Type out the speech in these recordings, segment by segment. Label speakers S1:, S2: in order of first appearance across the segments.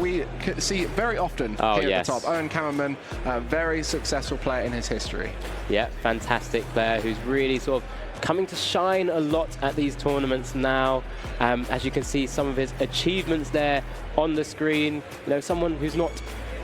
S1: we see very often here at the top. Owyn Kamerman, very successful player in his history.
S2: Yeah, fantastic player who's really sort of coming to shine a lot at these tournaments now. As you can see, some of his achievements there on the screen. You know, someone who's not,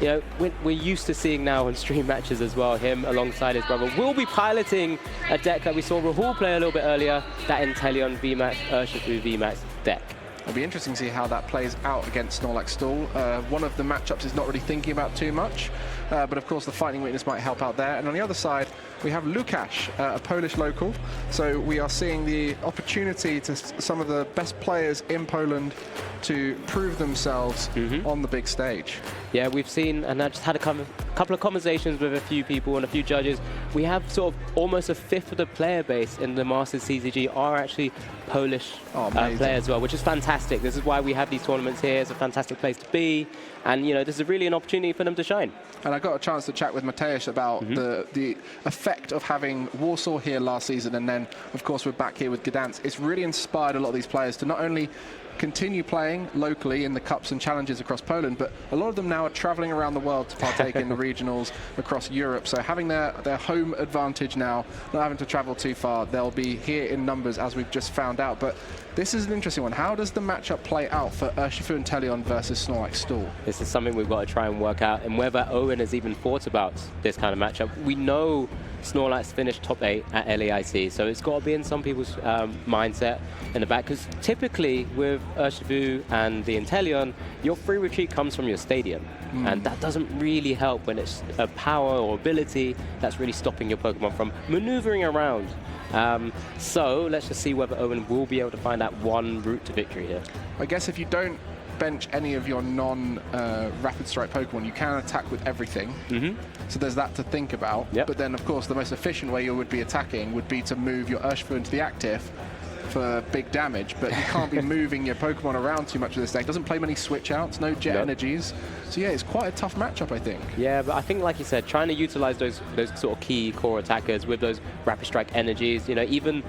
S2: you know, we're used to seeing now on stream matches as well, him alongside his brother will be piloting a deck that we saw Rahul play a little bit earlier, that Inteleon VMAX, Urshifu VMAX deck.
S1: It'll be interesting to see how that plays out against Snorlax Stall. One of the matchups is not really thinking about too much, but of course the fighting weakness might help out there. And on the other side, we have Łukasz, a Polish local. So we are seeing the opportunity to some of the best players in Poland to prove themselves on the big stage.
S2: Yeah, we've seen, and I just had a couple of conversations with a few people and a few judges. We have sort of almost a fifth of the player base in the Masters TCG are actually Polish players as well, which is fantastic. This is why we have these tournaments here. It's a fantastic place to be. And, you know, this is really an opportunity for them to shine.
S1: And I got a chance to chat with Mateusz about the effect of having Warsaw here last season, and then, of course, we're back here with Gdańsk. It's really inspired a lot of these players to not only continue playing locally in the cups and challenges across Poland, but a lot of them now are traveling around the world to partake in the regionals across Europe. So having their home advantage now, not having to travel too far, they'll be here in numbers, as we've just found out. But this is an interesting one. How does the matchup play out for Urshifu Inteleon versus Snorlax Stall?
S2: This is something we've got to try and work out, and whether Owyn has even thought about this kind of matchup. We know Snorlax finished top 8 at LAIC, so it's got to be in some people's mindset in the back, because typically with Urshifu and the Inteleon, your free retreat comes from your stadium, and that doesn't really help when it's a power or ability that's really stopping your Pokemon from maneuvering around. So let's just see whether Owyn will be able to find that one route to victory here.
S1: I guess if you don't bench any of your non-rapid strike Pokemon, you can attack with everything. So there's that to think about. But then, of course, the most efficient way you would be attacking would be to move your Urshifu into the active for big damage, but you can't be moving your Pokemon around too much with this deck. It doesn't play many switch outs, no jet energies. So yeah, it's quite a tough matchup, I think. Yeah,
S2: but I think, like you said, trying to utilize those sort of key core attackers with those rapid strike energies, you know, even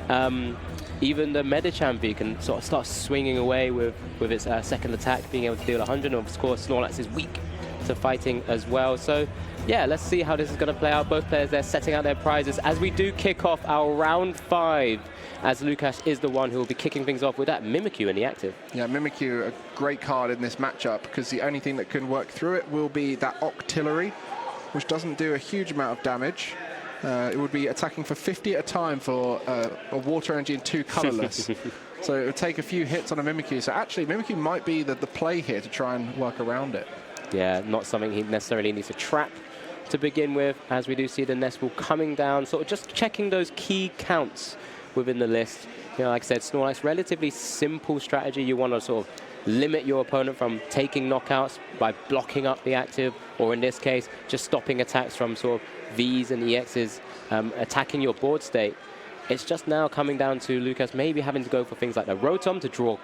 S2: the Medicham V can sort of start swinging away with its second attack, being able to deal 100. And of course, Snorlax is weak to fighting as well. So yeah, let's see how this is going to play out. Both players there setting out their prizes as we do kick off our round 5, as Łukasz is the one who will be kicking things off with that Mimikyu in the active. Yeah, Mimikyu, a great card in this matchup, because the only thing that can work through it will be that Octillery, which doesn't do a huge amount of damage. It would be attacking for 50 at a time for a water energy and 2 colorless. So it would take a few hits on a Mimikyu. So actually, Mimikyu might be the play here to try and work around it. Yeah, not something he necessarily needs to trap to begin with, as we do see the nest ball coming down, sort of just checking those key counts within the list. You know, like I said, Snorlax, relatively simple strategy. You want to sort of limit your opponent from taking knockouts by blocking up the active, or in this case, just stopping attacks from sort of Vs and EXs attacking your board state. It's just now coming down to Łukasz maybe having to go for things like the Rotom to draw,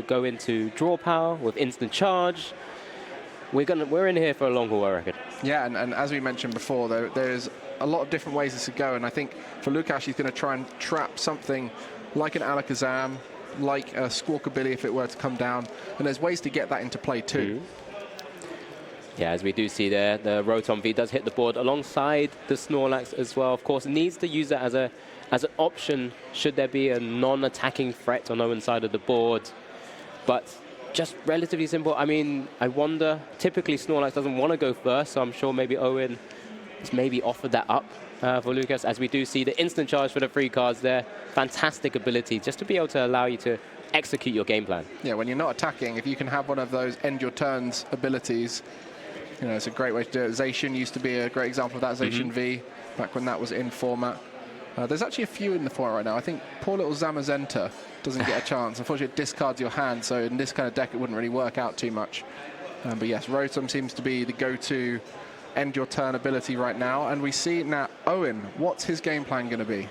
S2: go into draw power with instant charge. We're in here for a long haul, I reckon. Yeah, and as we mentioned before, there's a lot of different ways this could go, and I think for Łukasz, he's going to try and trap something like an Alakazam, like a Squawkabilly if it were to come down, and there's ways to get that into play too. Yeah, as we do see there, the Rotom V does hit the board alongside the Snorlax as well. Of course, needs to use that as an option should there be a non-attacking threat on Owyn's side of the board. But just relatively simple. I mean, I wonder, typically Snorlax doesn't want to go first, so I'm sure maybe Owyn has maybe offered that up for Łukasz, as we do see the instant charge for the free cards there. Fantastic ability just to be able to allow you to execute your game plan. Yeah, when you're not attacking, if you can have one of those end your turns abilities, you know, it's a great way to do it. Zacian used to be a great example of that, Zacian V, back when that was in format. There's actually a few in the format right now. I think poor little Zamazenta doesn't get a chance. Unfortunately, it discards your hand, so in this kind of deck, it wouldn't really work out too much. But yes, Rotom seems to be the go-to end your turn ability right now. And we see now Owyn, what's his game plan going to be?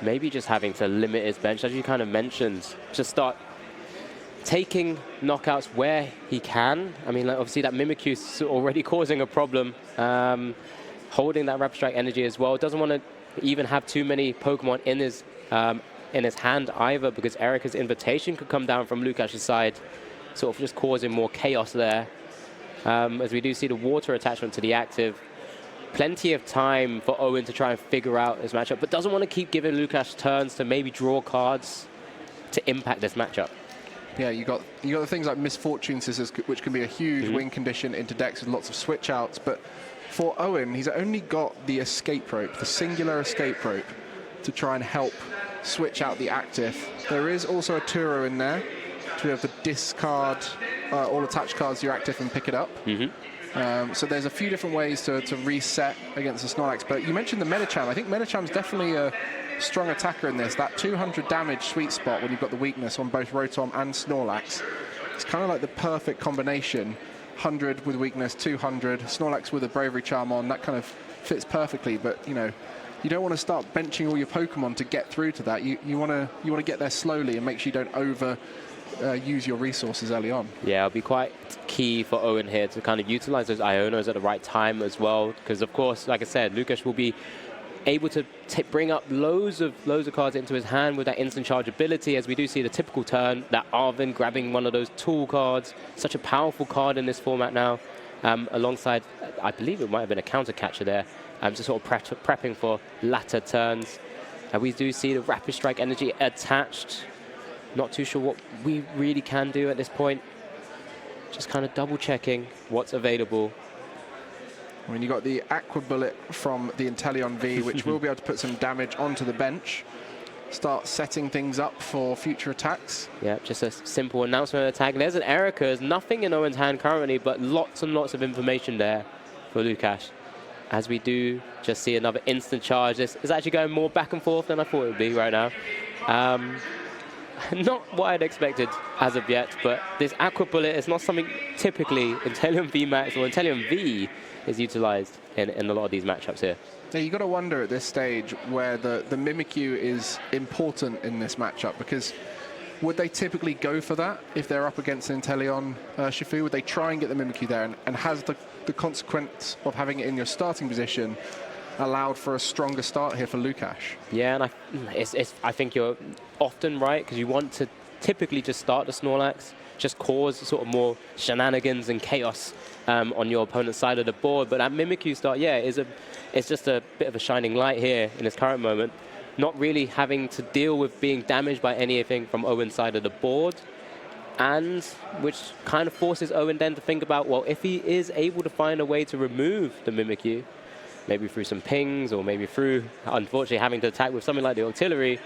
S2: Maybe just having to limit his bench, as you kind of mentioned, just start taking knockouts where he can. I mean, like, obviously that Mimikyu is already causing a problem. Holding that Rapid Strike energy as well. Doesn't want to even have too many Pokemon in his hand either, because Erika's invitation could come down from Lukash's side, sort of just causing more chaos there. as we do see the water attachment to the active. Plenty of time for Owyn to try and figure out his matchup, but doesn't want to keep giving Łukasz turns to maybe draw cards to impact this matchup.
S1: Yeah, you got the things like Misfortune Scissors, which can be a huge win condition into decks with lots of switch outs. But for Owyn, he's only got the escape rope, the singular escape rope, to try and help switch out the active. There is also a Turo in there to be able to discard all attached cards to your active and pick it up. So there's a few different ways to reset against the Snorlax. But you mentioned the Medicham. I think Medicham's definitely a strong attacker in this. That 200 damage sweet spot when you've got the weakness on both Rotom and Snorlax. It's kind of like the perfect combination. 100 with weakness, 200. Snorlax with a Bravery Charm on. That kind of fits perfectly. But, you know, you don't want to start benching all your Pokemon to get through to that. You want to get there slowly and make sure you don't over use your resources early on. Yeah,
S2: it'll be quite key for Owyn here to kind of utilize those Ionos at the right time as well, because of course, like I said, Łukasz will be able to bring up loads of cards into his hand with that instant charge ability, as we do see the typical turn, that Owyn grabbing one of those tool cards, such a powerful card in this format now, alongside, I believe it might have been a counter catcher there, just sort of prepping for latter turns. We do see the Rapid Strike energy attached. Not too sure what we really can do at this point. Just kind of double checking what's available.
S1: I mean, you got the Aqua Bullet from the Inteleon V, which will be able to put some damage onto the bench. Start setting things up for future attacks.
S2: Yeah, just a simple announcement attack. There's an Erica. There's nothing in Owyn's hand currently, but lots and lots of information there for Łukasz. As we do just see another instant charge. This is actually going more back and forth than I thought it would be right now. Not what I'd expected as of yet, but this Aqua Bullet is not something typically Inteleon VMAX or Inteleon V is utilized in a lot of these matchups here.
S1: Now, you've got to wonder at this stage where the Mimikyu is important in this matchup, because would they typically go for that if they're up against an Inteleon Shifu? Would they try and get the Mimikyu there? And has the consequence of having it in your starting position allowed for a stronger start here for Łukasz?
S2: Yeah, and I think you're often right, because you want to typically just start the Snorlax, just cause sort of more shenanigans and chaos on your opponent's side of the board. But that Mimikyu start, yeah, it's just a bit of a shining light here in this current moment. Not really having to deal with being damaged by anything from Owyn's side of the board, and which kind of forces Owyn then to think about, well, if he is able to find a way to remove the Mimikyu, maybe through some pings, or maybe through, unfortunately, having to attack with something like the Octillery,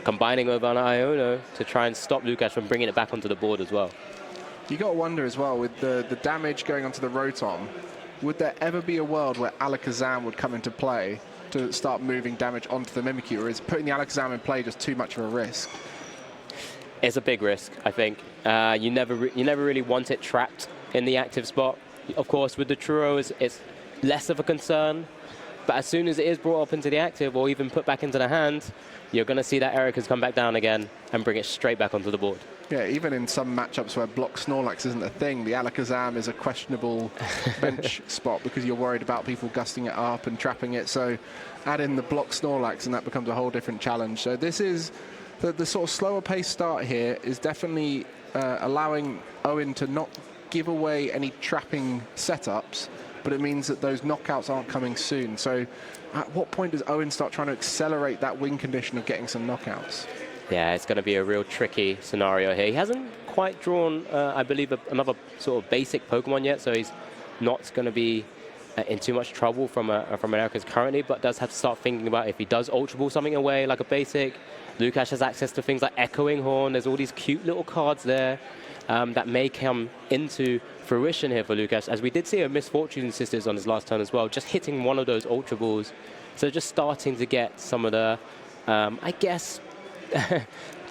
S2: combining with an Iono to try and stop Łukasz from bringing it back onto the board as well.
S1: You got to wonder as well, with the damage going onto the Rotom, would there ever be a world where Alakazam would come into play to start moving damage onto the Mimikyu, or is putting the Alakazam in play just too much of a risk?
S2: It's a big risk, I think. You never really want it trapped in the active spot. Of course, with the Truro, it's less of a concern, but as soon as it is brought up into the active or even put back into the hand, you're going to see that Erica's come back down again and bring it straight back onto the board.
S1: Yeah, even in some matchups where block Snorlax isn't a thing, the Alakazam is a questionable bench spot because you're worried about people gusting it up and trapping it. So add in the block Snorlax and that becomes a whole different challenge. So this is the sort of slower pace start here is definitely allowing Owyn to not give away any trapping setups, but it means that those knockouts aren't coming soon. So at what point does Owyn start trying to accelerate that win condition of getting some knockouts?
S2: Yeah, it's going to be a real tricky scenario here. He hasn't quite drawn, I believe, another sort of basic Pokemon yet, so he's not going to be in too much trouble from Americas currently, but does have to start thinking about if he does Ultra Ball something away like a basic. Łukasz has access to things like Echoing Horn. There's all these cute little cards there that may come into fruition here for Łukasz, as we did see a Misfortune Sisters on his last turn as well, just hitting one of those Ultra Balls. So just starting to get some of the, I guess,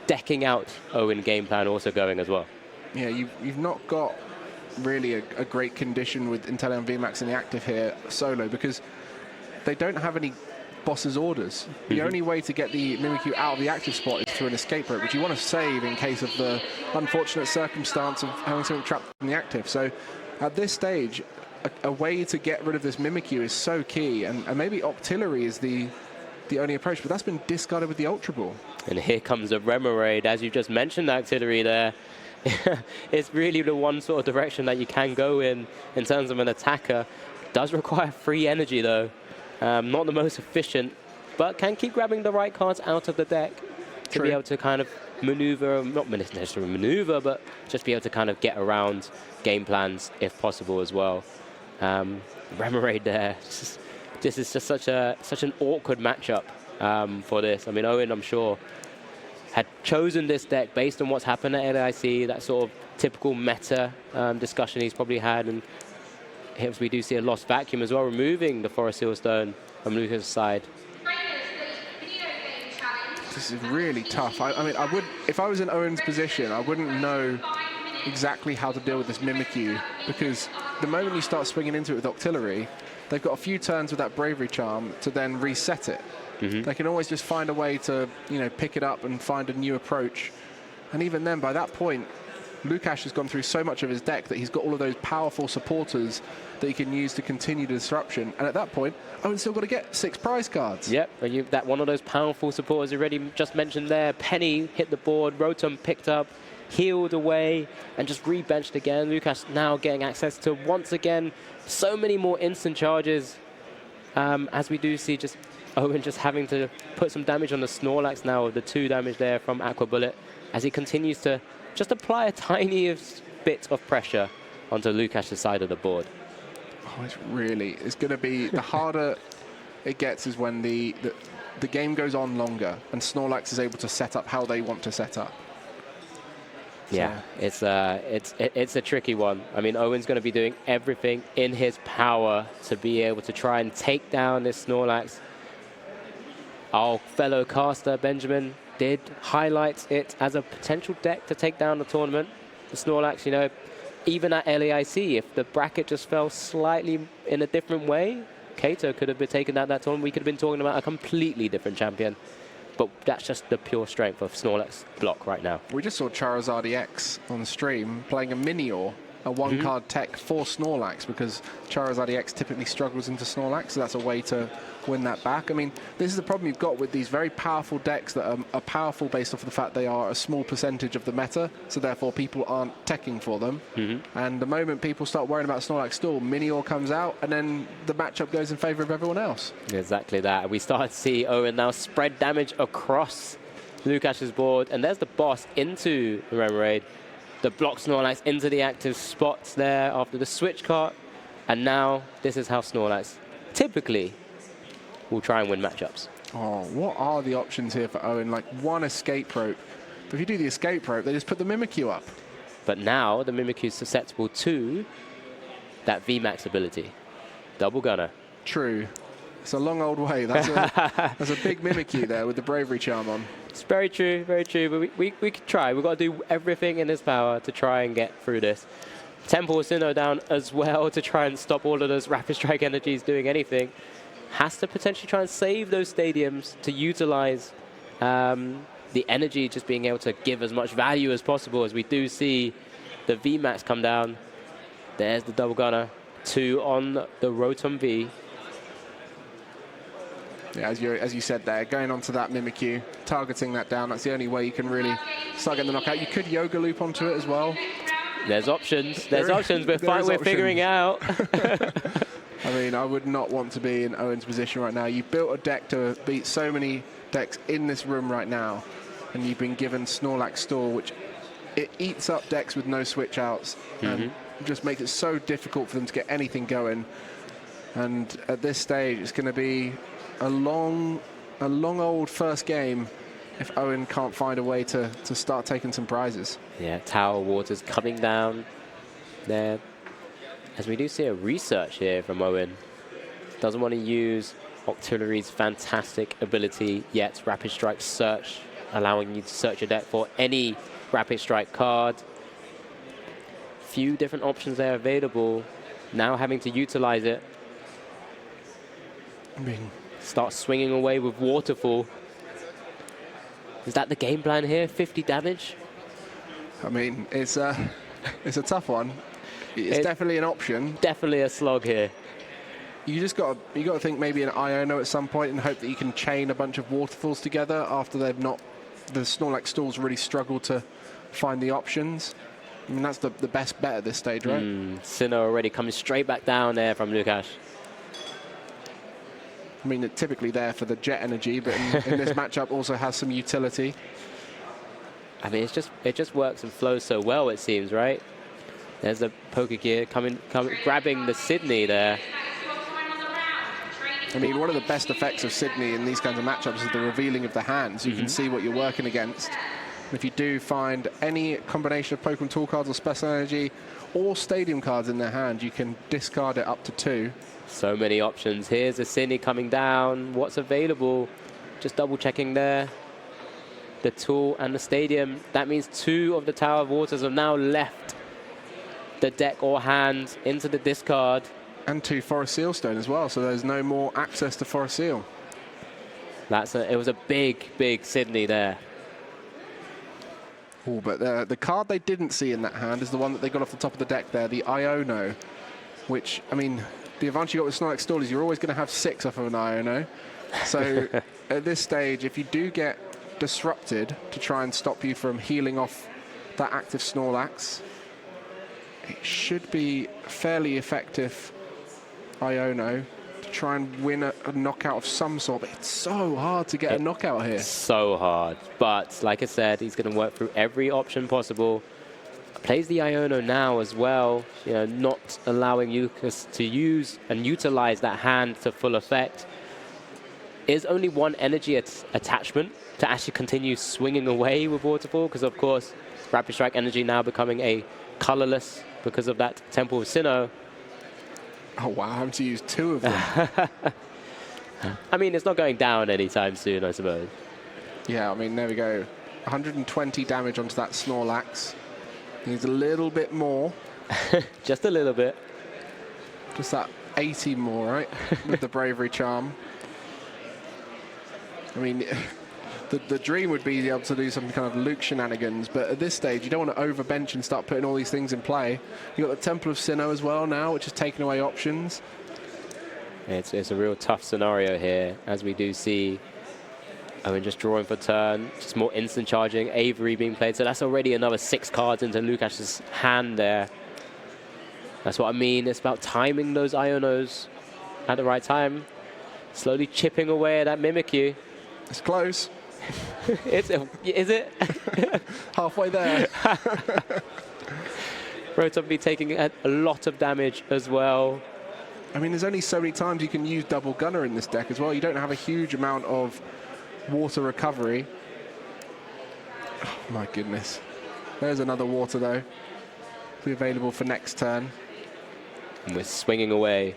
S2: decking out Owyn game plan also going as well.
S1: Yeah, you've not got really a great condition with Inteleon VMAX in the active here solo, because they don't have any boss's orders. The only way to get the Mimikyu out of the active spot is through an escape rope, which you want to save in case of the unfortunate circumstance of having something trapped in the active. So at this stage, a way to get rid of this Mimikyu is so key, and maybe Octillery is the only approach, but that's been discarded with the Ultra Ball.
S2: And here comes the Remoraid, as you just mentioned, the Octillery there. it's really the one sort of direction that you can go in terms of an attacker. Does require free energy though. Not the most efficient, but can keep grabbing the right cards out of the deck to be able to kind of maneuver, not necessarily maneuver, but just be able to kind of get around game plans if possible as well. Remoraid there. This is just such an awkward matchup for this. I mean, Owyn, I'm sure, had chosen this deck based on what's happened at LAIC, that sort of typical meta discussion he's probably had, and hence we do see a lost vacuum as well, removing the Forest Sealstone from Lucas' side.
S1: This is really tough. I mean, I would, if I was in Owyn's position, I wouldn't know exactly how to deal with this Mimikyu, because the moment you start swinging into it with Octillery, they've got a few turns with that Bravery Charm to then reset it. They can always just find a way to, you know, pick it up and find a new approach. And even then, by that point, Łukasz has gone through so much of his deck that he's got all of those powerful supporters that he can use to continue the disruption. And at that point, Owyn's still got to get 6 prize cards.
S2: Yep, that one of those powerful supporters already just mentioned there. Penny hit the board, Rotom picked up, healed away, and just rebenched again. Łukasz now getting access to, once again, so many more instant charges. As we do see just Owyn just having to put some damage on the Snorlax now, with the 2 damage there from Aqua Bullet, as he continues to just apply a tiny bit of pressure onto Łukasz' side of the board.
S1: Oh, it's going to be, the harder it gets is when the game goes on longer and Snorlax is able to set up how they want to set up.
S2: Yeah, so it's a tricky one. I mean, Owyn's going to be doing everything in his power to be able to try and take down this Snorlax. Our fellow caster, Benjamin, did highlight it as a potential deck to take down the tournament. The Snorlax, you know, even at LAIC, if the bracket just fell slightly in a different way, Kato could have been taken out that tournament. We could have been talking about a completely different champion. But that's just the pure strength of Snorlax block right now.
S1: We just saw Charizard EX on the stream playing a Minior, a one-card tech for Snorlax, because Charizard EX typically struggles into Snorlax, so that's a way to win that back. I mean, this is the problem you've got with these very powerful decks that are powerful based off of the fact they are a small percentage of the meta, so therefore people aren't teching for them. And the moment people start worrying about Snorlax stall, Minior comes out, and then the matchup goes in favor of everyone else. Exactly
S2: that. We start to see Owyn now spread damage across Łukasz' board, and there's the boss into the Remoraid. The block Snorlax into the active spots there after the switch cart, and now this is how Snorlax typically will try and win matchups.
S1: Oh, what are the options here for Owyn? Like one escape rope. But if you do the escape rope, they just put the Mimikyu up.
S2: But now the Mimikyu is susceptible to that VMAX ability. Double Gunner.
S1: True. It's a long old way. That's a big Mimikyu there with the Bravery Charm on.
S2: It's very true, but we could try. We've got to do everything in his power to try and get through this. Temple Sinnoh down as well to try and stop all of those Rapid Strike energies doing anything. Has to potentially try and save those stadiums to utilize the energy, just being able to give as much value as possible, as we do see the VMAX come down. There's the Double Gunner. 2 on the Rotom V.
S1: Yeah, as you said there, going onto that Mimikyu, targeting that down, that's the only way you can really start getting the knockout. You could Yoga Loop onto it as well.
S2: There's options. There's options. We're figuring out.
S1: I mean, I would not want to be in Owyn's position right now. You've built a deck to beat so many decks in this room right now, and you've been given Snorlax Stall, which it eats up decks with no switch outs, and just makes it so difficult for them to get anything going. And at this stage, it's going to be a long old first game if Owyn can't find a way to start taking some prizes.
S2: Yeah, Tower Waters coming down there. As we do see a research here from Owyn. Doesn't want to use Octillery's fantastic ability yet. Rapid Strike Search, allowing you to search your deck for any Rapid Strike card. Few different options there available. Now having to utilize it.
S1: I mean,
S2: start swinging away with Waterfall. Is that the game plan here? 50 damage?
S1: I mean, it's a tough one. It's definitely an option.
S2: Definitely a slog here.
S1: You got to think maybe an Iono at some point and hope that you can chain a bunch of Waterfalls together after the Snorlax stalls really struggle to find the options. I mean, that's the best bet at this stage, right?
S2: Sinnoh already coming straight back down there from Łukasz.
S1: I mean, it's typically there for the jet energy, but in this matchup also has some utility.
S2: I mean, it just works and flows so well, it seems, right? There's the Pokegear coming, grabbing the Sydney there.
S1: I mean, one of the best effects of Sydney in these kinds of matchups is the revealing of the hands. You can see what you're working against. If you do find any combination of Pokemon Tool cards or Special Energy or Stadium cards in their hand, you can discard it up to 2.
S2: So many options. Here's a Sydney coming down. What's available? Just double checking there. The Tool and the Stadium. That means 2 of the Tower of Waters have now left the deck or hand into the discard.
S1: And 2 Forest Seal Stone as well, so there's no more access to Forest Seal.
S2: It was a big, big Sydney there.
S1: Oh, but the card they didn't see in that hand is the one that they got off the top of the deck there, the Iono, which, I mean, the advantage you got with Snorlax Stall is you're always going to have 6 off of an Iono. So at this stage, if you do get disrupted to try and stop you from healing off that active Snorlax, it should be fairly effective Iono to try and win a knockout of some sort. But it's so hard to get a knockout here.
S2: So hard. But like I said, he's going to work through every option possible. Plays the Iono now as well, you know, not allowing Łukasz to use and utilize that hand to full effect. Is only 1 energy attachment to actually continue swinging away with Waterfall, because of course Rapid Strike energy now becoming a colorless because of that Temple of Sinnoh.
S1: Oh wow, having to use 2 of them.
S2: I mean, it's not going down anytime soon, I suppose.
S1: Yeah, I mean, there we go. 120 damage onto that Snorlax. Needs a little bit more.
S2: Just a little bit.
S1: Just that 80 more, right? With the Bravery Charm. I mean, the dream would be able to do some kind of Luke shenanigans, but at this stage, you don't want to overbench and start putting all these things in play. You've got the Temple of Sinnoh as well now, which is taking away options.
S2: It's a real tough scenario here, as we do see Owyn just drawing for turn, just more instant charging, Avery being played. So that's already another 6 cards into Łukasz' hand there. That's what I mean. It's about timing those Ionos at the right time. Slowly chipping away at that Mimikyu.
S1: It's close.
S2: Is it?
S1: Halfway there.
S2: Rotom be taking a lot of damage as well.
S1: I mean, there's only so many times you can use double gunner in this deck as well. You don't have a huge amount of water recovery. Oh, my goodness. There's another water, though. Be available for next turn.
S2: And we're swinging away.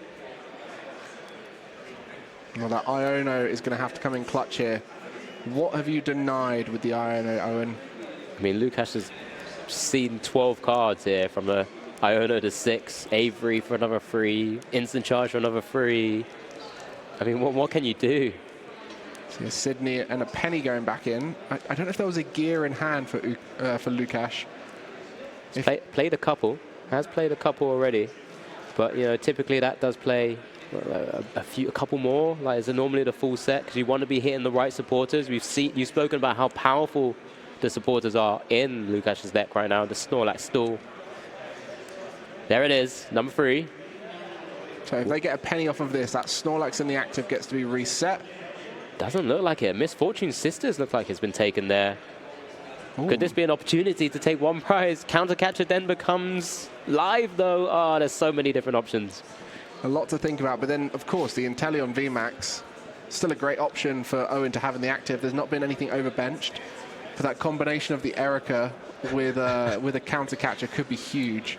S1: Well, that Iono is going to have to come in clutch here. What have you denied with the Iono, Owyn?
S2: I mean, Łukasz has seen 12 cards here, from a Iono to 6, Avery for another 3, Instant Charge for another 3. I mean, what can you do?
S1: So Sydney and a penny going back in. I don't know if there was a gear in hand for Łukasz.
S2: Played a couple, has played a couple already, but you know, typically that does play a couple more. Like, is it normally the full set, because you want to be hitting the right supporters. You've spoken about how powerful the supporters are in Łukasz' deck right now. The Snorlax Stall. There it is, number 3.
S1: So if they get a penny off of this, that Snorlax in the active gets to be reset.
S2: Doesn't look like it. Misfortune Sisters look like it's been taken there. Ooh. Could this be an opportunity to take 1 prize? Counter Catcher then becomes live, though. Oh, there's so many different options.
S1: A lot to think about, but then, of course, the Inteleon VMAX, still a great option for Owyn to have in the active. There's not been anything overbenched. For that combination of the Erica with a Counter Catcher could be huge.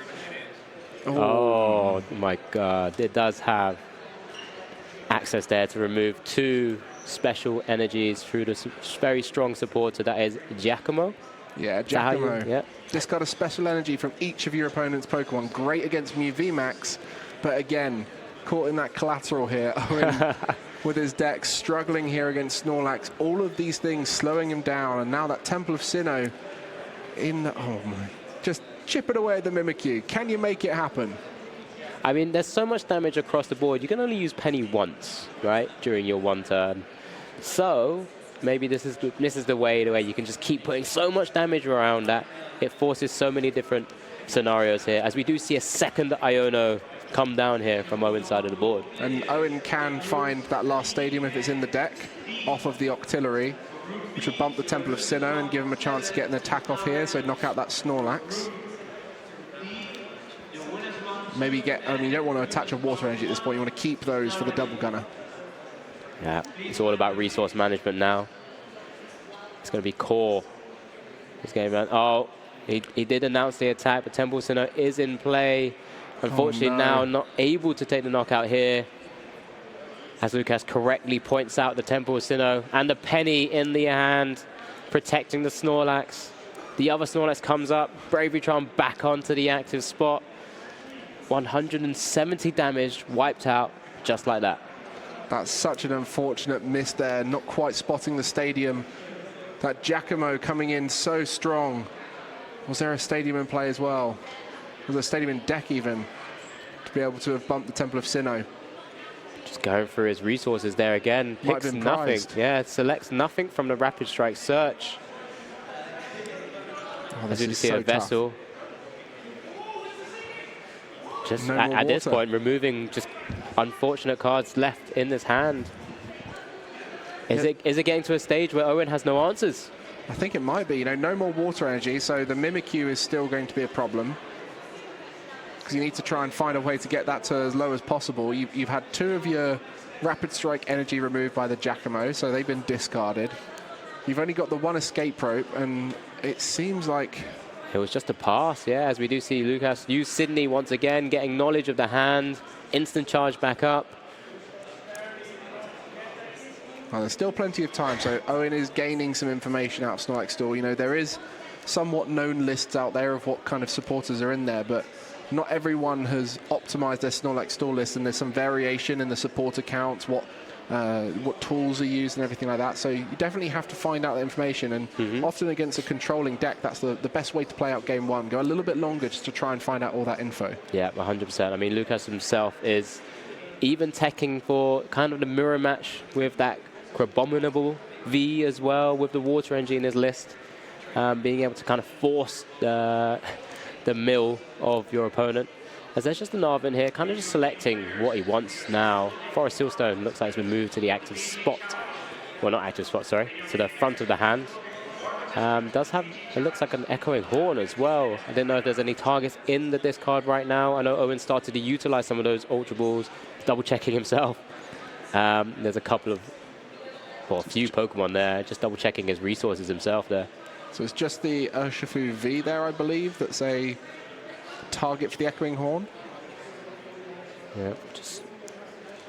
S1: Ooh.
S2: Oh, my God. It does have access there to remove 2 special energies through the very strong supporter that is Giacomo.
S1: Yeah, Giacomo.
S2: Yeah.
S1: Discard a special energy from each of your opponent's Pokemon. Great against Mew VMAX, but again, caught in that collateral here. Owyn with his deck struggling here against Snorlax. All of these things slowing him down, and now that Temple of Sinnoh in the, oh my, just chip it away at the Mimikyu. Can you make it happen?
S2: I mean, there's so much damage across the board. You can only use Penny once, right, during your 1 turn. So maybe this is the way you can just keep putting so much damage around that it forces so many different scenarios here, as we do see a second Iono come down here from Owyn's side of the board.
S1: And Owyn can find that last stadium if it's in the deck, off of the Octillery, which would bump the Temple of Sinnoh and give him a chance to get an attack off here, so knock out that Snorlax. Maybe get, I mean, you don't want to attach a water energy at this point, you want to keep those for the double gunner.
S2: Yeah, it's all about resource management now. It's going to be core. This game, oh, he did announce the attack, but Temple of Sinnoh is in play. Unfortunately, now not able to take the knockout here. As Łukasz correctly points out, the Temple of Sinnoh and the penny in the hand, protecting the Snorlax. The other Snorlax comes up, Bravery Charm back onto the active spot. 170 damage, wiped out, just like that.
S1: That's such an unfortunate miss there, not quite spotting the stadium. That Giacomo coming in so strong. Was there a stadium in play as well? Was there a stadium in deck even, to be able to have bumped the Temple of Sinnoh?
S2: Just going through his resources there again. Picks nothing. Yeah, selects nothing from the Rapid Strike search.
S1: Oh,
S2: as you can see, a Vessel. Just
S1: no
S2: at this point, removing just unfortunate cards left in this hand. Is it getting to a stage where Owyn has no answers?
S1: I think it might be. You know, no more water energy, so the Mimikyu is still going to be a problem. Because you need to try and find a way to get that to as low as possible. You've had 2 of your Rapid Strike energy removed by the Giacomo, so they've been discarded. You've only got the 1 escape rope, and it seems like...
S2: It was just a pass, yeah, as we do see Łukasz use Sydney once again, getting knowledge of the hand, instant charge back up.
S1: Well, there's still plenty of time, so Owyn is gaining some information out of Snorlax Store. You know, there is somewhat known lists out there of what kind of supporters are in there, but not everyone has optimized their Snorlax Store list, and there's some variation in the support accounts, what tools are used and everything like that. So you definitely have to find out the information, and often against a controlling deck, that's the best way to play out game 1. Go a little bit longer just to try and find out all that info. Yeah,
S2: 100%. I mean, Łukasz himself is even teching for kind of the mirror match with that Crabominable V as well, with the water energy in his list, being able to kind of force the mill of your opponent. As there's just an Owyn here, kind of just selecting what he wants now. Forest Sealstone looks like it's been moved to the active spot. Well, not active spot, sorry, to the front of the hand. Does have, it looks like an Echoing Horn as well. I didn't know if there's any targets in the discard right now. I know Owyn started to utilize some of those Ultra Balls, double checking himself. There's a couple of, well, a few Pokemon there, just double checking his resources himself there.
S1: So it's just the Urshifu V there, I believe, that's a target for the Echoing Horn.
S2: Yeah, just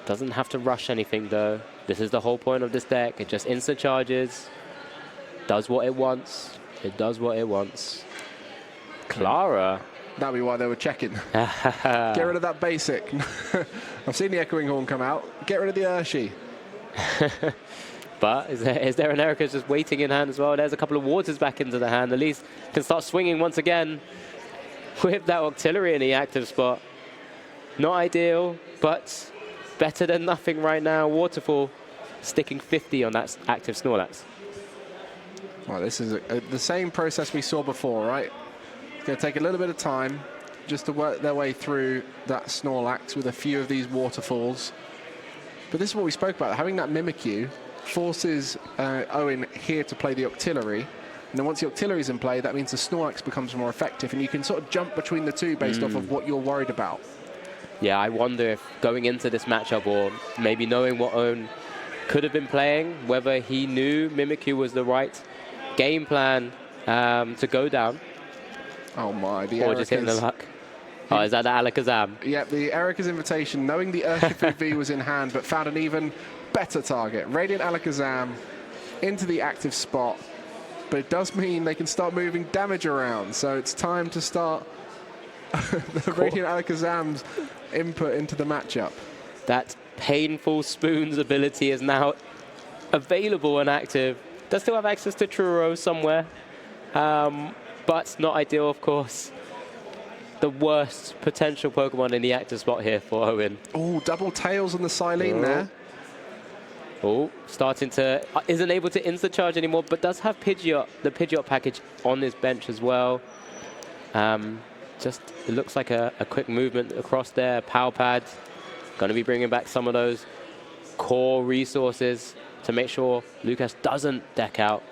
S2: doesn't have to rush anything though. This is the whole point of this deck. It just instant charges, does what it wants. It does what it wants. Clara.
S1: That'd be why they were checking. Get rid of that basic. I've seen the Echoing Horn come out. Get rid of the Urshi.
S2: But is there an Erica just waiting in hand as well? There's a couple of waters back into the hand. At least can start swinging once again with that Octillery in the active spot. Not ideal, but better than nothing right now. Waterfall sticking 50 on that active Snorlax.
S1: Well, this is the same process we saw before, right? It's going to take a little bit of time just to work their way through that Snorlax with a few of these waterfalls. But this is what we spoke about. Having that Mimikyu forces Owyn here to play the Octillery. And then once the Octillery is in play, that means the Snorlax becomes more effective. And you can sort of jump between the two based off of what you're worried about.
S2: Yeah, I wonder if going into this matchup, or maybe knowing what Owyn could have been playing, whether he knew Mimikyu was the right game plan to go down.
S1: Oh my, the
S2: Or just hitting the luck. Oh, is that the Alakazam?
S1: Yeah, the Erica's Invitation, knowing the Urshifu V was in hand, but found an even better target. Radiant Alakazam into the active spot. But it does mean they can start moving damage around. So it's time to start the Radiant Alakazam's input into the matchup.
S2: That Painful Spoons ability is now available and active. Does still have access to Truro somewhere. But not ideal, of course. The worst potential Pokemon in the active spot here for Owyn.
S1: Oh, double tails on the Silene there.
S2: Oh, starting to, isn't able to instant charge anymore, but does have Pidgeot, the Pidgeot package on his bench as well. just, it looks like a quick movement across there. Power pad, going to be bringing back some of those core resources to make sure Łukasz doesn't deck out.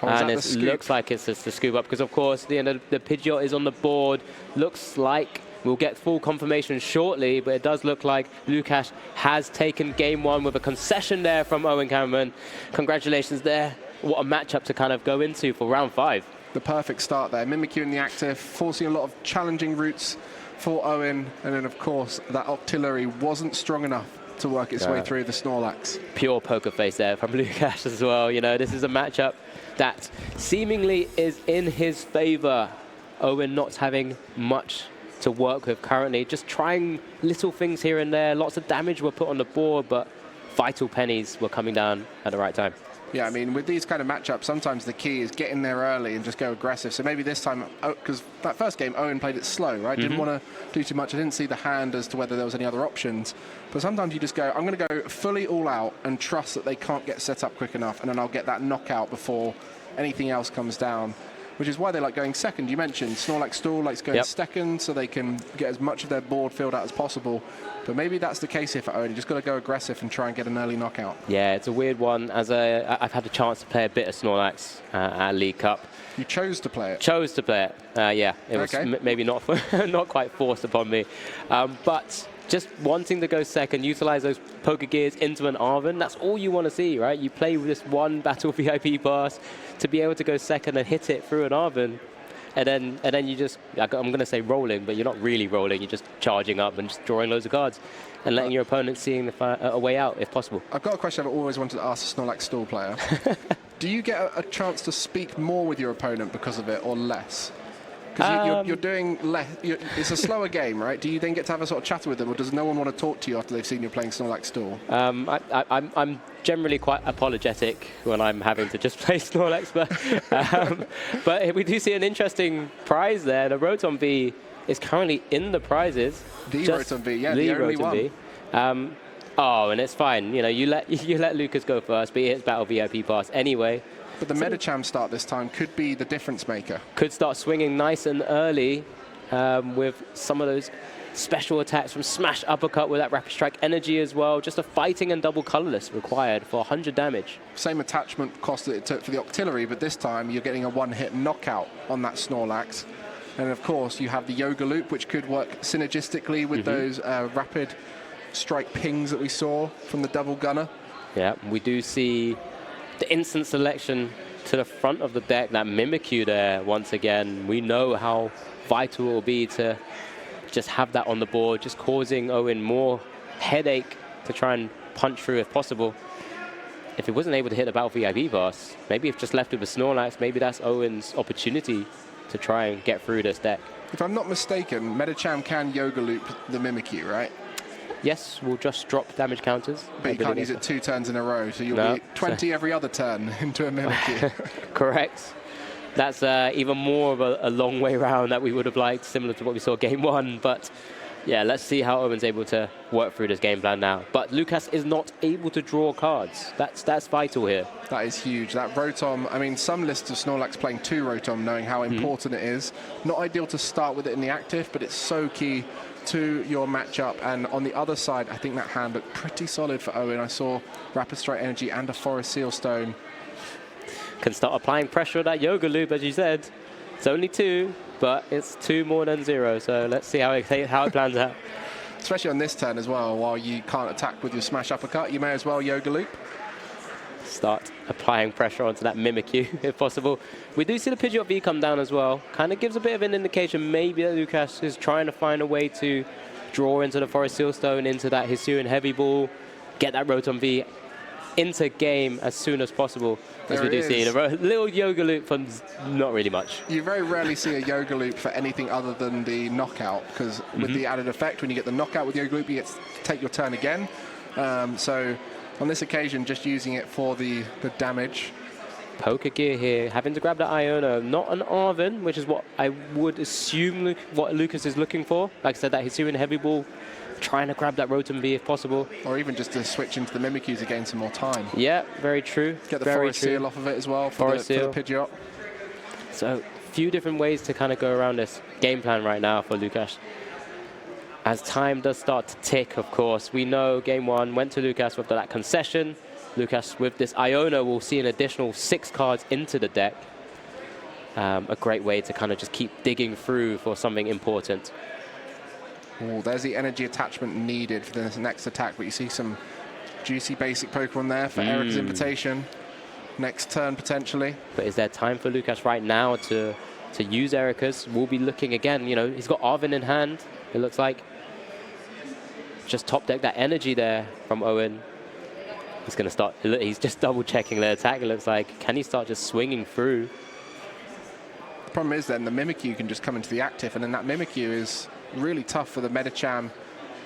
S2: And it looks like it's just the scoop up, because of course the Pidgeot is on the board. Looks like we'll get full confirmation shortly, but it does look like Łukasz has taken game 1 with a concession there from Owyn Kamerman. Congratulations there. What a matchup to kind of go into for round 5.
S1: The perfect start there. Mimikyu in the active, forcing a lot of challenging routes for Owyn. And then, of course, that Octillery wasn't strong enough to work its way through the Snorlax.
S2: Pure poker face there from Łukasz as well. You know, this is a matchup that seemingly is in his favor. Owyn not having much to work with currently, just trying little things here and there. Lots of damage were put on the board, but vital pennies were coming down at the right time.
S1: Yeah, I mean, with these kind of matchups, sometimes the key is get in there early and just go aggressive. So maybe this time, because that first game, Owyn played it slow, right? Didn't want to do too much. I didn't see the hand as to whether there was any other options. But sometimes you just go, I'm going to go fully all out and trust that they can't get set up quick enough, and then I'll get that knockout before anything else comes down, which is why they like going second. You mentioned Snorlax Stall likes going second so they can get as much of their board filled out as possible. But maybe that's the case here for Owyn. You just got to go aggressive and try and get an early knockout. Yeah,
S2: it's a weird one. I've had the chance to play a bit of Snorlax at League Cup.
S1: You chose to play it?
S2: Chose to play it. Yeah, it was maybe not not quite forced upon me. But just wanting to go second, utilize those poker gears into an Owyn, that's all you want to see, right? You play with this one battle VIP pass to be able to go second and hit it through an Owyn. And then you just, I'm going to say rolling, but you're not really rolling. You're just charging up and just drawing loads of cards and letting your opponent seeing a way out, if possible.
S1: I've got a question I've always wanted to ask a Snorlax Stall player. Do you get a chance to speak more with your opponent because of it, or less? Because you're doing less. It's a slower game, right? Do you then get to have a sort of chat with them, or does no one want to talk to you after they've seen you playing Snorlax Stall?
S2: I'm generally quite apologetic when I'm having to just play Snorlax, but we do see an interesting prize there. The Rotom V is currently in the prizes.
S1: The Rotom V, yeah, the only one.
S2: Oh, and it's fine. You know, you let Łukasz go first, but he hits Battle VIP pass anyway.
S1: But the Medicham start this time could be the difference maker.
S2: Could start swinging nice and early with some of those special attacks from Smash Uppercut with that Rapid Strike energy as well. Just a fighting and double colorless required for 100 damage.
S1: Same attachment cost that it took for the Octillery, but this time you're getting a one-hit knockout on that Snorlax. And of course you have the Yoga Loop, which could work synergistically with those Rapid Strike pings that we saw from the Double Gunner.
S2: Yeah, we do see the instant selection to the front of the deck, that Mimikyu there once again. We know how vital it will be to just have that on the board, just causing Owyn more headache to try and punch through if possible. If he wasn't able to hit the Battle VIP pass, maybe if just left with a Snorlax, maybe that's Owyn's opportunity to try and get through this deck.
S1: If I'm not mistaken, Medicham can Yoga Loop the Mimikyu, right?
S2: Yes, we'll just drop damage counters.
S1: But you can't use it 2 turns in a row, so you'll be 20 every other turn into a Mimikyu.
S2: Correct. That's even more of a long way round that we would have liked, similar to what we saw game 1. But yeah, let's see how Owyn's able to work through this game plan now. But Łukasz is not able to draw cards. That's vital here.
S1: That is huge. That Rotom, I mean, some lists of Snorlax playing 2 Rotom, knowing how important it is. Not ideal to start with it in the active, but it's so key to your matchup. And on the other side, I think that hand looked pretty solid for Owyn. I saw Rapid Strike Energy and a Forest Seal Stone.
S2: Can start applying pressure on that Yoga Loop, as you said. It's only 2, but it's 2 more than 0. So let's see how it plans out.
S1: Especially on this turn as well, while you can't attack with your Smash Uppercut, you may as well Yoga Loop.
S2: Start applying pressure onto that Mimikyu, if possible. We do see the Pidgeot V come down as well. Kind of gives a bit of an indication maybe that Łukasz is trying to find a way to draw into the Forest Seal Stone, into that Hisuian Heavy Ball, get that Rotom V into game as soon as possible. As we do see a little Yoga Loop from not really much. You very rarely see a Yoga Loop for anything other than the knockout, because with the added effect, when you get the knockout with Yoga Loop, you get to take your turn again. So on this occasion, just using it for the damage. Poker gear here, having to grab that Iono, not an Owyn, which is what I would assume what Łukasz is looking for. Like I said, that Hisuian Heavy Ball, trying to grab that Rotom V if possible. Or even just to switch into the Mimikyu to gain some more time. Yeah, very true. Get the Forest Seal off of it as well for the Pidgeot. So few different ways to kind of go around this game plan right now for Łukasz. As time does start to tick, of course, we know game 1 went to Łukasz with that concession. Łukasz, with this Iona, will see an additional 6 cards into the deck. A great way to kind of just keep digging through for something important.
S1: Oh, there's the energy attachment needed for this next attack, but you see some juicy basic Pokemon there for Erica's invitation. Next turn, potentially.
S2: But is there time for Łukasz right now to use Erica's? We'll be looking again. You know, he's got Owyn in hand, it looks like. Just top deck that energy there from Owyn. He's going to start, he's just double checking the attack, it looks like. Can he start just swinging through?
S1: The problem is then the Mimikyu can just come into the active, and then that Mimikyu is really tough for the Medicham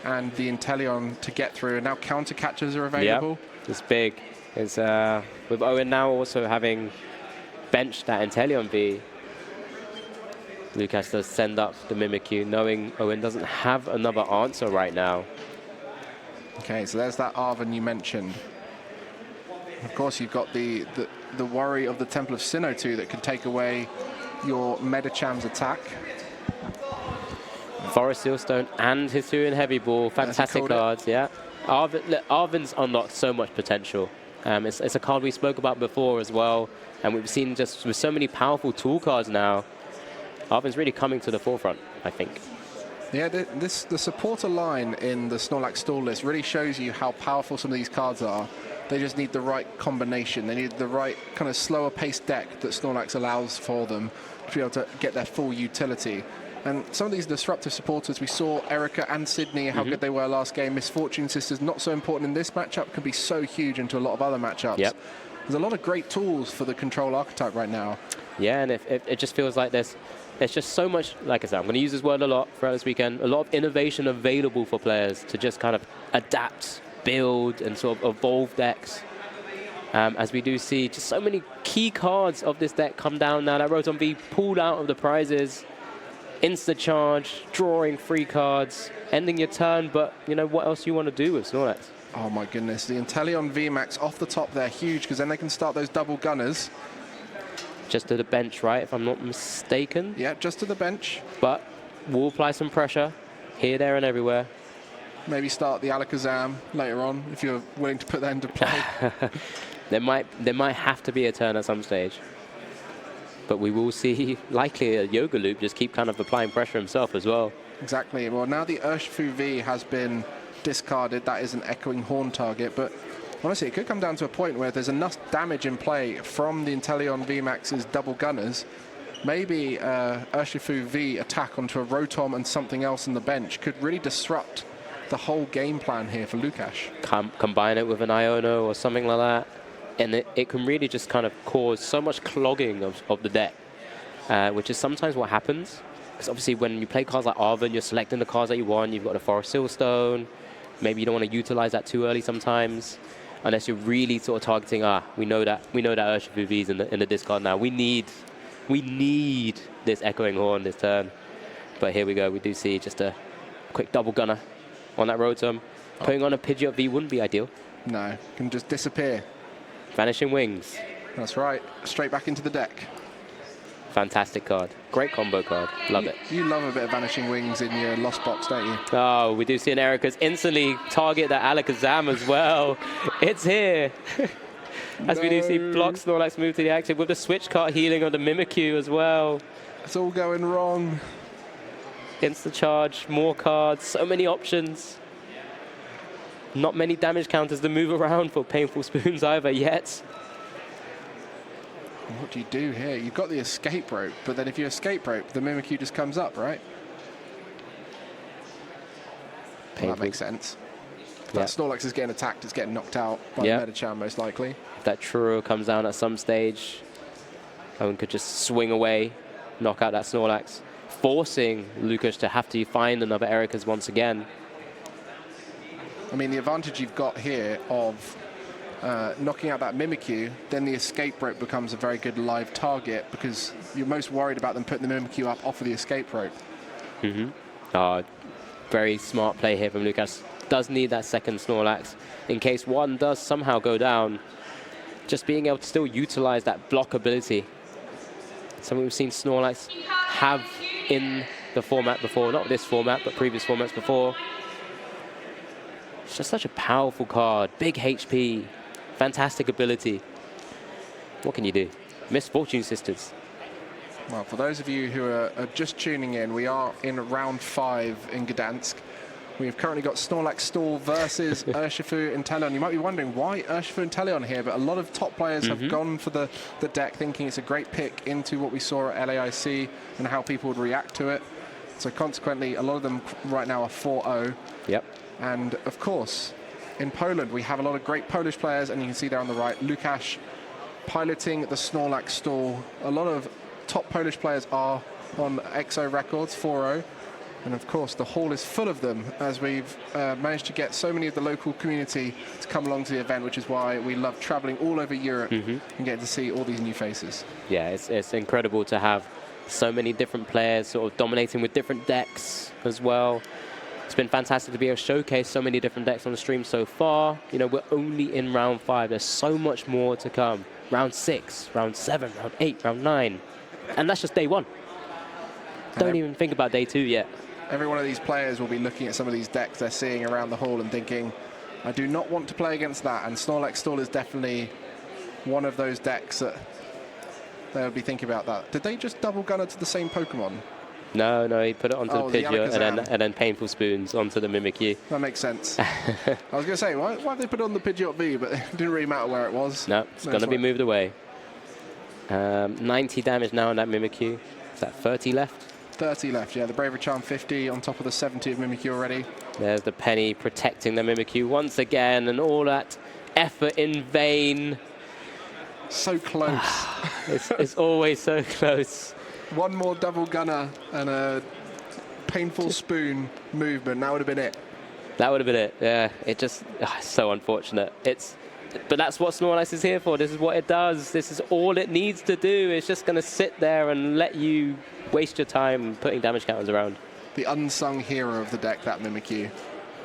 S1: and the Inteleon to get through. And now counter catchers are available.
S2: Yep, it's big. It's, with Owyn now also having benched that Inteleon V, Łukasz does send up the Mimikyu, knowing Owyn doesn't have another answer right now.
S1: Okay, so there's that Arven you mentioned. Of course, you've got the worry of the Temple of Sinnoh too, that could take away your Medicham's attack.
S2: Forest Sealstone and Hisuian Heavy Ball, fantastic cards, yeah. Arven's unlocked so much potential. It's a card we spoke about before as well, and we've seen just with so many powerful tool cards now, Arven's really coming to the forefront, I think.
S1: Yeah, the supporter line in the Snorlax stall list really shows you how powerful some of these cards are. They just need the right combination. They need the right kind of slower paced deck that Snorlax allows for them to be able to get their full utility. And some of these disruptive supporters, we saw Erica and Sydney, how good they were last game. Misfortune Sisters, not so important in this matchup, can be so huge into a lot of other matchups.
S2: Yep.
S1: There's a lot of great tools for the control archetype right now.
S2: Yeah, and it just feels like there's just so much, like I said, I'm going to use this word a lot throughout this weekend, a lot of innovation available for players to just kind of adapt, build, and sort of evolve decks. As we do see just so many key cards of this deck come down now. That Rotom V pulled out of the prizes. Insta-charge, drawing free cards, ending your turn, but you know what else you want to do with Snorlax?
S1: Oh my goodness, the Inteleon VMAX off the top there, huge, because then they can start those double gunners.
S2: Just to the bench, right, if I'm not mistaken?
S1: Yeah, just to the bench.
S2: But we'll apply some pressure here, there, and everywhere.
S1: Maybe start the Alakazam later on, if you're willing to put that into play.
S2: There might have to be a turn at some stage. But we will see likely a Yoga Loop just keep kind of applying pressure himself as well.
S1: Exactly. Well, now the Urshifu V has been discarded. That is an Echoing Horn target. But honestly, it could come down to a point where there's enough damage in play from the Inteleon VMAX's double gunners. Maybe Urshifu V attack onto a Rotom and something else in the bench could really disrupt the whole game plan here for Łukasz.
S2: Combine it with an Iono or something like that. And it can really just kind of cause so much clogging of the deck, which is sometimes what happens. Because obviously when you play cards like Arven, you're selecting the cards that you want. You've got the Forest Sealstone. Maybe you don't want to utilize that too early sometimes, unless you're really sort of targeting, we know that Urshifu V's in the discard now. We need this Echoing Horn this turn. But here we go. We do see just a quick double gunner on that Rotom. Putting on a Pidgeot V wouldn't be ideal.
S1: No, can just disappear.
S2: Vanishing Wings.
S1: That's right. Straight back into the deck.
S2: Fantastic card. Great combo card. Love it.
S1: You love a bit of Vanishing Wings in your Lost Box, don't you?
S2: Oh, we do see an Erica's instantly target that Alakazam as well. It's here. As we do see block Snorlax move to the active with the switch card healing on the Mimikyu as well.
S1: It's all going wrong.
S2: Insta charge, more cards, so many options. Not many damage counters to move around for Painful Spoons either yet.
S1: What do you do here? You've got the escape rope, but then if you escape rope, the Mimikyu just comes up, right? Well, that makes sense. That Snorlax is getting attacked, it's getting knocked out by the Medicham most likely.
S2: If that Truro comes down at some stage, Owyn could just swing away, knock out that Snorlax, forcing Łukasz to have to find another Erica's once again.
S1: I mean, the advantage you've got here of knocking out that Mimikyu, then the escape rope becomes a very good live target because you're most worried about them putting the Mimikyu up off of the escape rope.
S2: Very smart play here from Łukasz. Does need that second Snorlax in case one does somehow go down. Just being able to still utilize that block ability. Something we've seen Snorlax have in the format before. Not this format, but previous formats before. It's just such a powerful card. Big HP. Fantastic ability. What can you do? Misfortune Sisters.
S1: Well, for those of you who are just tuning in, we are in round 5 in Gdańsk. We've currently got Snorlax Stall versus Urshifu and Teleon. You might be wondering why Urshifu and Teleon here, but a lot of top players have gone for the deck thinking it's a great pick into what we saw at LAIC and how people would react to it. So consequently, a lot of them right now are 4-0.
S2: Yep.
S1: And of course, in Poland, we have a lot of great Polish players, and you can see there on the right, Łukasz piloting the Snorlax Stall. A lot of top Polish players are on EXO records, 4-0. And of course, the hall is full of them, as we've managed to get so many of the local community to come along to the event, which is why we love traveling all over Europe and getting to see all these new faces.
S2: Yeah, it's incredible to have so many different players sort of dominating with different decks as well. It's been fantastic to be able to showcase so many different decks on the stream so far. You know, we're only in round 5. There's so much more to come. Round 6, round 7, round 8, round 9. And that's just day 1. Don't even think about day 2 yet.
S1: Every one of these players will be looking at some of these decks they're seeing around the hall and thinking, I do not want to play against that. And Snorlax Stall is definitely one of those decks that they'll be thinking about that. Did they just double gunner to the same Pokemon?
S2: No, he put it onto the Pidgeot and then Painful Spoons onto the Mimikyu.
S1: That makes sense. I was going to say, why have they put it on the Pidgeot V? But it didn't really matter where it was.
S2: No, it's going to be moved away. 90 damage now on that Mimikyu. Is that 30 left?
S1: 30 left, yeah. The Bravery Charm 50 on top of the 70 of Mimikyu already.
S2: There's the Penny protecting the Mimikyu once again, and all that effort in vain.
S1: So close.
S2: It's always so close.
S1: One more double gunner and a Painful Spoon movement. That would have been it.
S2: That would have been it, yeah. It just, it's so unfortunate. But that's what Snorlax is here for. This is what it does. This is all it needs to do. It's just going to sit there and let you waste your time putting damage counters around.
S1: The unsung hero of the deck, that Mimikyu.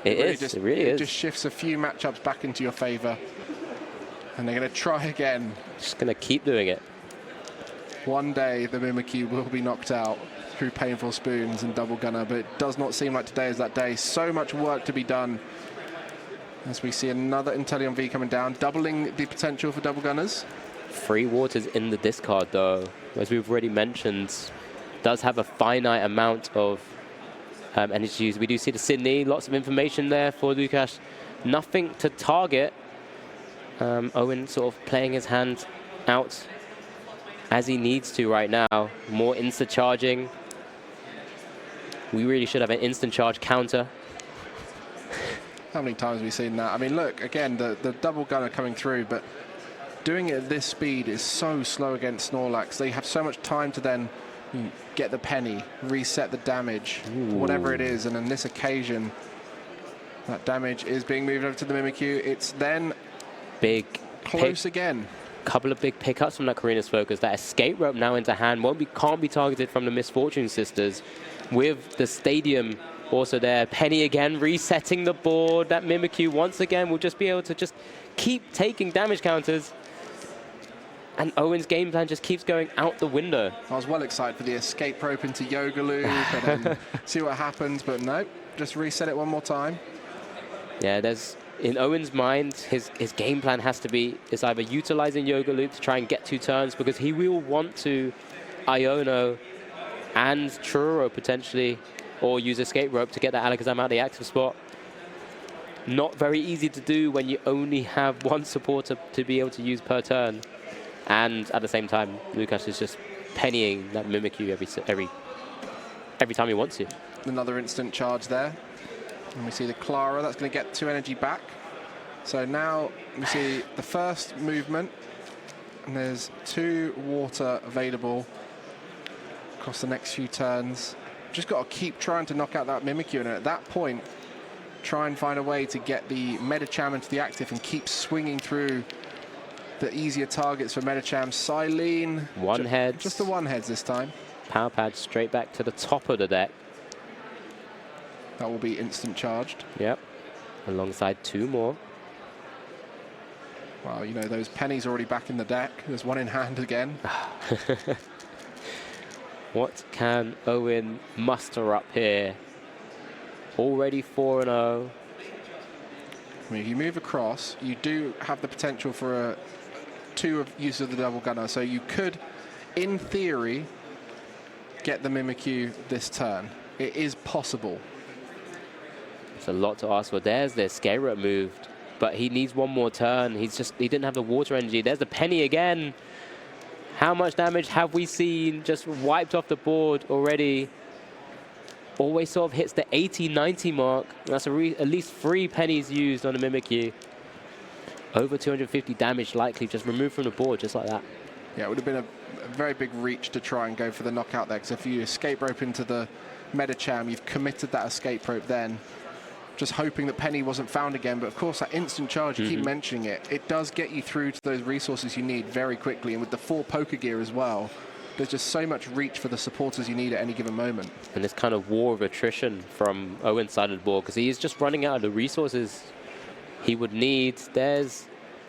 S2: It really is.
S1: It just shifts a few matchups back into your favor. And they're going to try again.
S2: Just going to keep doing it.
S1: One day, the Mimikyu will be knocked out through Painful Spoons and double gunner, but it does not seem like today is that day. So much work to be done. As we see another Inteleon V coming down, doubling the potential for double gunners.
S2: Free Waters in the discard, though, as we've already mentioned, does have a finite amount of energy use. We do see the Sydney, lots of information there for Łukasz. Nothing to target. Owyn sort of playing his hand out as he needs to right now. More insta charging. We really should have an instant charge counter.
S1: How many times have we seen that? I mean, look, again, the double gunner coming through, but doing it at this speed is so slow against Snorlax. They have so much time to then get the penny, reset the damage, whatever it is. And on this occasion, that damage is being moved over to the Mimikyu. It's then
S2: big
S1: close again.
S2: Couple of big pickups from that Karina's Focus. That escape rope now into hand can't be targeted from the Misfortune Sisters. With the stadium also there, Penny again resetting the board. That Mimikyu once again will just be able to just keep taking damage counters. And Owen's game plan just keeps going out the window. I
S1: was well excited for the escape rope into Yoga Loop and then see what happens, but nope, just reset it one more time.
S2: Yeah, in Owen's mind, his game plan has to be is either utilizing Yoga Loop to try and get 2 turns, because he will want to Iono and Churro potentially, or use Escape Rope to get that Alakazam out of the active spot. Not very easy to do when you only have one supporter to be able to use per turn. And at the same time, Łukasz is just pennying that Mimikyu every time he wants to.
S1: Another instant charge there. And we see the Clara, that's going to get 2 energy back. So now we see the first movement, and there's 2 water available across the next few turns. Just got to keep trying to knock out that Mimikyu, and at that point, try and find a way to get the Medicham into the active and keep swinging through the easier targets for Medicham. Silene.
S2: One-heads.
S1: Just the one-heads this time.
S2: Power pad straight back to the top of the deck.
S1: That will be instant charged.
S2: Yep. Alongside 2 more.
S1: Wow, you know, those pennies already back in the deck. There's one in hand again.
S2: What can Owyn muster up here? Already 4-0.
S1: I mean, if you move across, you do have the potential for a 2 use of the double gunner. So you could, in theory, get the Mimikyu this turn. It is possible.
S2: It's a lot to ask for. There's their escape rope moved, but he needs one more turn. He didn't have the water energy. There's the penny again. How much damage have we seen just wiped off the board already? Always sort of hits the 80-90 mark. That's at least 3 pennies used on a Mimikyu. Over 250 damage likely just removed from the board just like that.
S1: Yeah, it would have been a very big reach to try and go for the knockout there, because if you escape rope into the Medicham, you've committed that escape rope then. Just hoping that Penny wasn't found again, but of course that instant charge, you keep mentioning it, it does get you through to those resources you need very quickly, and with the 4 poker gear as well, there's just so much reach for the supporters you need at any given moment. And
S2: this kind of war of attrition from Owyn's side of the board, because he is just running out of the resources he would need. There's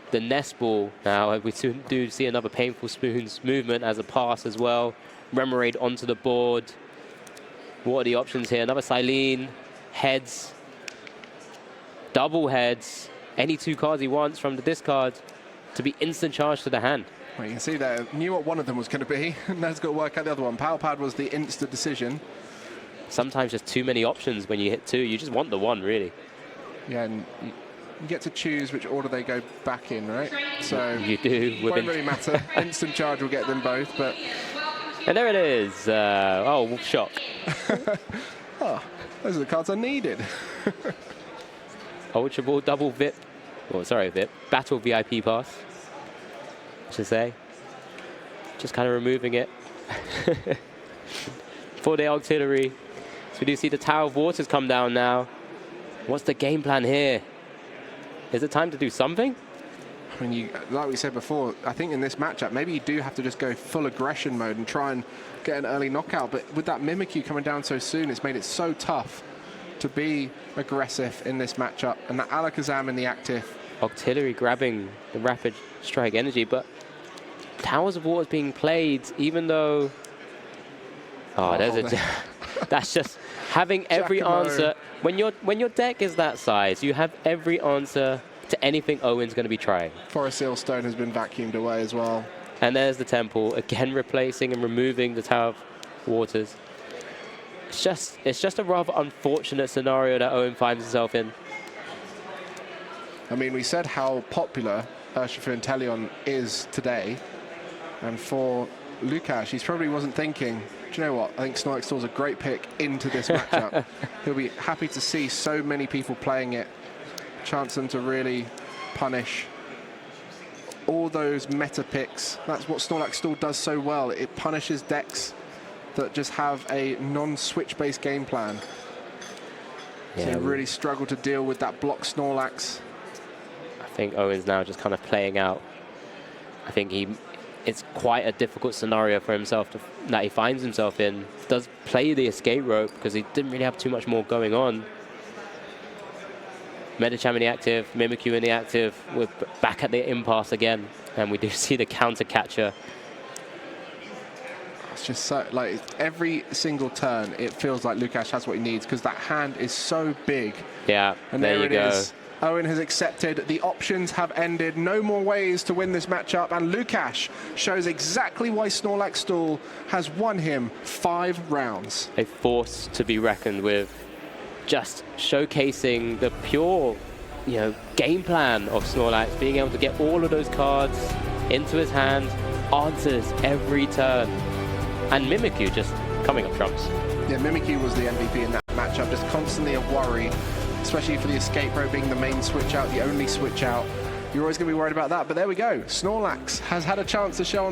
S2: the nest ball now. We soon do see another painful spoons movement as a pass as well. Remoraid onto the board. What are the options here? Another Silene, heads, double heads, any 2 cards he wants from the discard to be instant charge to the hand.
S1: Well, you can see there, knew what one of them was going to be, and now he's got to work out the other one. Power Pad was the instant decision.
S2: Sometimes just too many options when you hit 2. You just want the 1, really.
S1: Yeah, and you get to choose which order they go back in, right? So
S2: you do.
S1: Won't really matter. Instant charge will get them both, but...
S2: And there it is. Oh, shock.
S1: Oh, those are the cards I needed.
S2: Ultra Ball, double VIP. Oh, sorry, VIP. Battle VIP pass, I should say. Just kind of removing it. For the auxiliary. So we do see the Tower of Waters come down now. What's the game plan here? Is it time to do something?
S1: I mean, like we said before, I think in this matchup, maybe you do have to just go full aggression mode and try and get an early knockout. But with that Mimikyu coming down so soon, it's made it so tough to be aggressive in this matchup. And that Alakazam in the active.
S2: Auxiliary grabbing the rapid strike energy, but Towers of Waters being played, even though... Oh, there's a... That's just having every answer. When your deck is that size, you have every answer to anything Owyn's going to be trying.
S1: Forest Seal Stone has been vacuumed away as well.
S2: And there's the Temple, again replacing and removing the Tower of Waters. It's just a rather unfortunate scenario that Owyn finds himself in.
S1: I mean, we said how popular Urshifu Inteleon is today. And for Łukasz, he probably wasn't thinking, do you know what? I think Snorlax Storm's a great pick into this matchup. He'll be happy to see so many people playing it. Chance them to really punish all those meta picks. That's what Snorlax Storm does so well. It punishes decks that just have a non-switch based game plan. Yeah, so you really struggle to deal with that block Snorlax.
S2: I think Owyn's now just kind of playing out. I think it's quite a difficult scenario for himself that he finds himself in. Does play the escape rope because he didn't really have too much more going on. Medicham in the active, Mimikyu in the active. We're back at the impasse again, and we do see the counter catcher.
S1: It's just so, like, every single turn, it feels like Łukasz has what he needs because that hand is so big.
S2: Yeah,
S1: and there it is. Owyn has accepted. The options have ended. No more ways to win this matchup, and Łukasz shows exactly why Snorlax Storm has won him 5 rounds.
S2: A force to be reckoned with. Just showcasing the pure, game plan of Snorlax, being able to get all of those cards into his hand, answers every turn, and Mimikyu just coming up trumps.
S1: Yeah, Mimikyu was the MVP in that matchup, just constantly a worry, especially for the escape rope being the main switch out, the only switch out. You're always going to be worried about that, but there we go. Snorlax has had a chance to show on